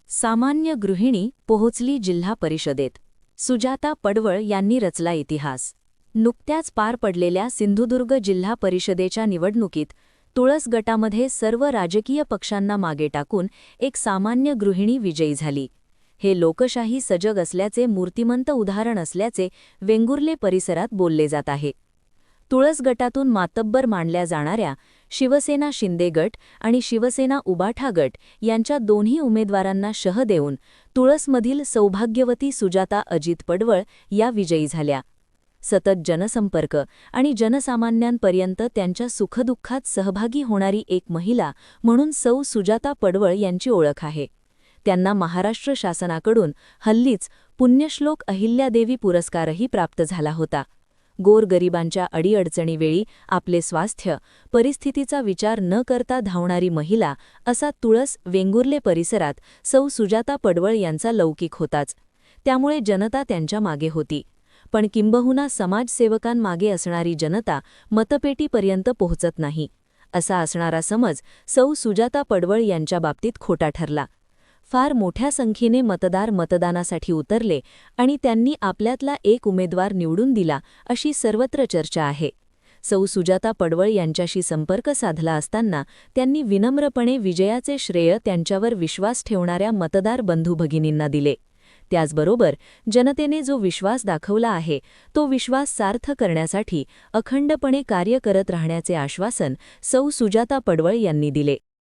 सामान्य गृहिणी पोहोचली जिल्हा परिषदेत. सुजाता पडवळ यांनी रचला इतिहास. नुकत्याच पार पडलेल्या सिंधुदुर्ग जिल्हा परिषदेच्या निवडणुकीत तुळस गटामध्ये सर्व राजकीय पक्षांना मागे टाकून एक सामान्य गृहिणी विजयी झाली. हे लोकशाही सजग असल्याचे मूर्तिमंत उदाहरण असल्याचे वेंगुर्ले परिसरात बोलले जात आहे. तुळस गटातून मातब्बर मानल्या जाणाऱ्या शिवसेना शिंदे गट आणि शिवसेना उबाठा गट यांच्या दोन्ही उमेदवारांना शह देऊन तुळसमधील सौभाग्यवती सुजाता अजित पडवळ या विजयी झाल्या. सतत जनसंपर्क आणि जनसामान्यांपर्यंत त्यांच्या सुखदुःखात सहभागी होणारी एक महिला म्हणून सौ सुजाता पडवळ यांची ओळख आहे. त्यांना महाराष्ट्र शासनाकडून हल्लीच पुण्यश्लोक अहिल्यादेवी पुरस्कारही प्राप्त झाला होता. गोरगरिबांच्या अडीअडचणीवेळी आपले स्वास्थ्य परिस्थितीचा विचार न करता धावणारी महिला असा तुळस वेंगुर्ले परिसरात सौ सुजाता पडवळ यांचा लौकिक होताच. त्यामुळे जनता त्यांच्या मागे होती. पण किंबहुना समाजसेवकांमागे असणारी जनता मतपेटीपर्यंत पोहोचत नाही, असा असणारा समज सौ सुजाता पडवळ यांच्या बाबतीत खोटा ठरला. फार मोठ्या संख्येने मतदार मतदानासाठी उतरले आणि त्यांनी आपल्यातला एक उमेदवार निवडून दिला अशी सर्वत्र चर्चा आहे. सौ सुजाता पडवळ यांच्याशी संपर्क साधला असताना त्यांनी विनम्रपणे विजयाचे श्रेय त्यांच्यावर विश्वास ठेवणाऱ्या मतदार बंधू भगिनींना दिले. त्याचबरोबर जनतेने जो विश्वास दाखवला आहे तो विश्वास सार्थ करण्यासाठी अखंडपणे कार्य करत राहण्याचे आश्वासन सौ सुजाता पडवळ यांनी दिले.